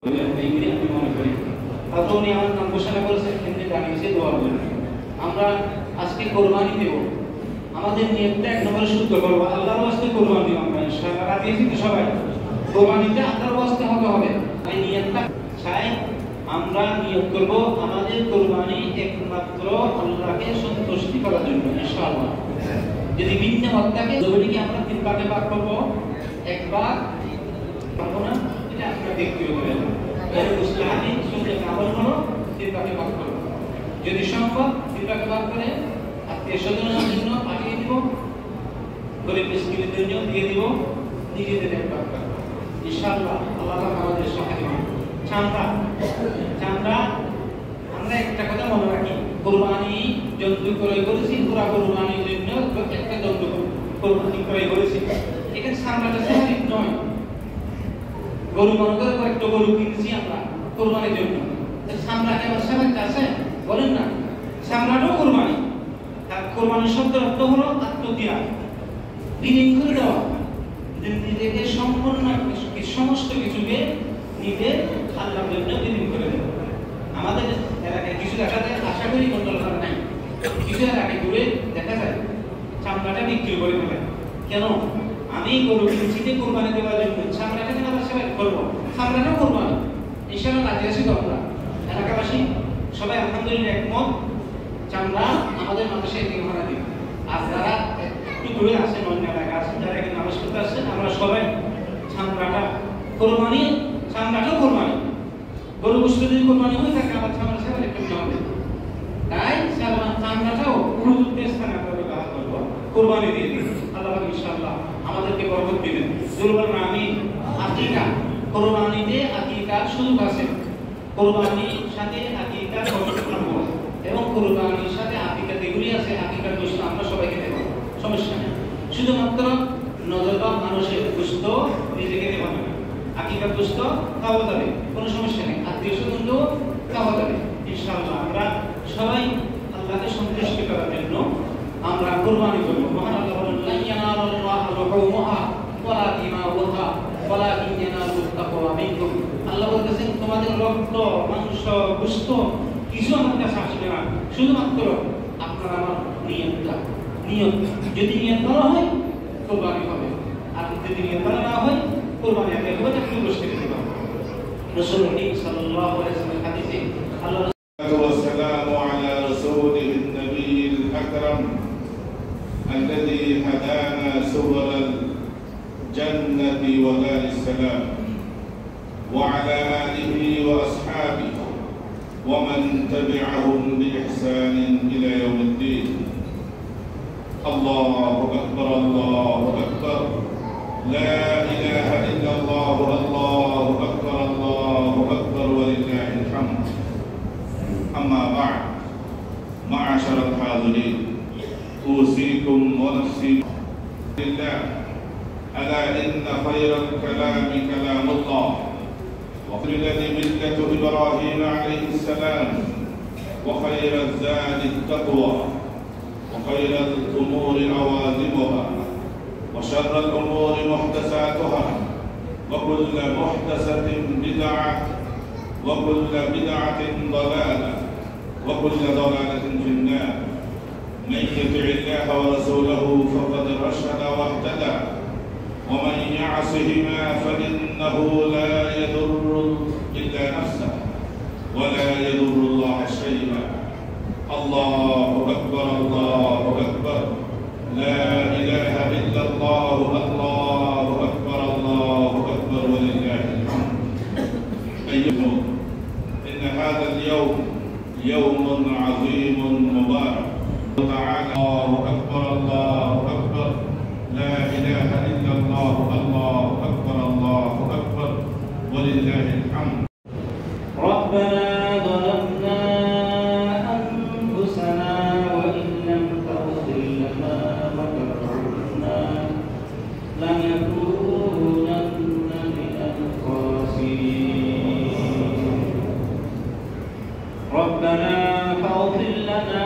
আমরা আজকে কোরবানি দেব, আমাদের নিয়তটা এক নম্বরে শুদ্ধ করবো, আল্লাহর ওয়াস্তে কোরবানি দেব। আমরা ইনশাআল্লাহ রাজি আছি তো সবাই? কোরবানিটা আল্লাহর ওয়াস্তে হবে। এই নিয়তটা চাই আমরা নিয়ত করব আমাদের কোরবানি একমাত্র আল্লাহকে সন্তুষ্টি করার জন্য ইনশাআল্লাহ। যদি ভিন্ন মত থাকে জমিকে আমরা তিন ভাগে ভাগ করবো, একবার পারবো না, এটা আমরা ব্যক্তিগত ব্যাপার। এর মুসলিম সুন্নাত আমল হলো তিন ভাগে ভাগ করব। যদি সম্ভব তিন ভাগে ভাগ করে আত্মীয়-স্বজনের জন্য পাঠিয়ে দিব, গরিব মিসকিনের জন্য দিয়ে দিব, নিজেদের এক ভাগ করব ইনশাআল্লাহ। আল্লাহ আমাদের সহায় হবে। চামড়া আমরা একটা কথা মনে রাখি, কোরবানি জন্তু ক্রয় করেছি, পুরা কোরবানির জন্য একটা জন্তু কোরবানি ক্রয় করেছি, এখানে চামড়াটা স্বাভাবিক নয়। গরু মনে করে একটা গরু কিনছি আমরা কোরবানির জন্য, চামড়াকে আবার স্বাভাবিক আছে বলেন না? চামড়াটাও কোরবানি। তার কোরবানির শব্দের অর্থ হলো আত্মত্যাগ, বিলীন করে দেওয়া, নিজেকে সম্পূর্ণ সমস্ত কিছুকে নিজের আল্লাহর জন্য বিলীন করে দেওয়া। আমাদের এলাকায় কিছু দেখা যায়, আশা করি কন্ট্রোল করা নাই, কিছু এলাকায় ঘুরে দেখা যায় চামড়াটা বিক্রি করে ফেলে। কেন? আমি গরু কিনছি কোরবানি দেওয়ার জন্য, চামড়াটা কেন আবার সেবা করবো? চামড়াটা কোরবানি। ইনশাআল্লাহ রাজি আছি তো আমরা এলাকাবাসী সবাই? আলহামদুলিল্লাহ একমত। চামড়া আমাদের মানুষের নির্মাণা দিন। আর যারা একটু দূরে আসেন, অন্য এলাকা আসেন, যারা এখানে নামাজ পড়তে আসছেন, আমরা সবাই চামড়াটা কোরবানি, চামড়াটাও কোরবানি। গরু গোশত যদি কোরবানি হয়ে থাকে আমার চামড়া সেবা করতে হবে। তাই চামড়াটাও উপযুক্ত স্থানে আমরা ব্যবহার করবো, কোরবানি দিয়ে দিন। আল্লাহ ইনশাআল্লাহ আমাদেরকে বরকত দিবেন। দুর্বল আমি আকিকা, কোরবানিতে আকিকার সুযোগ আছে। কোরবানির সাথে আকিকার করব এবং কোরবানির সাথে আকিকা যেগুলি আছে, আকিকার গোশত আমরা সবাইকে দেব, সমস্যা নেই। শুধুমাত্র নজরবান মানুষের গোশত নিজেকে দেওয়া হবে না, আকিকার গোশত খাওয়া যাবে, কোনো সমস্যা নেই। আত্মীয়-স্বজনকেও খাওয়া যাবে ইনশাআল্লাহ। আমরা সবাই আল্লাহকে সন্তুষ্টি করার জন্য আমরা কোরবানি করব। মহান আল্লাহ বলেন, লা ইয়ানালুল্লাহু লুহুমুহা ওয়ালা দিমাউহা ওয়ালাকিন ইয়ানালুহু তাকওয়া মিনকুম। আল্লাহ বলতেছেন তোমাদের রক্ত, মাংস, গোশত কিছু আমার কাছে আসবে না, শুধুমাত্র আপনার আমার নিয়তটা। নিয়ত যদি নিয়ত করা হয় কোরবানি হবে, আর যদি নিয়ত করা না হয় কোরবানি আদায় হবে না, কেউ গোশত খেতে পারবে। রাসূলুল্লাহ সাল্লাল্লাহু আলাইহি ওয়াসাল্লাম হাদিসে আল্লাহ والسلام على رسوله النبي الأكرم الذي هدانا سبل الجنة ودار السلام وعلى آله وأصحابه ومن تبعهم بإحسان إلى يوم الدين. الله أكبر الله أكبر، لا إله إلا الله، الله أكبر الله أكبر ولله الحمد. أما بعد، معاشر الحاضرين، أوصيكم ونفسي بالله. ألا إن خير الكلام كلام الله، وخير ملة إبراهيم عليه السلام، وخير الزاد التقوى، وخير الأمور عوازمها، وشر الأمور محدثاتها، وكل محدثة بدعة، وكل بدعة ضلالة، وكل ضلالة في النار. من يطع الله ورسوله فقد رشد واهتدى، ومن يعصهما فإنه لا يضر إلا نفسه ولا يضر الله شيئا. الله أكبر الله أكبر، لا إله إلا الله، الله أكبر الله أكبر ولله الحمد. أيها إن هذا اليوم يوم عظيم مبارك. تعالى الله أكبر الله أكبر، لا إله إلا الله، الله أكبر الله أكبر ولله الحمد. ربنا ظلمنا أنفسنا وإن لم تغفر لنا وترحمنا لنكونن من الخاسرين. ربنا فاغفر لنا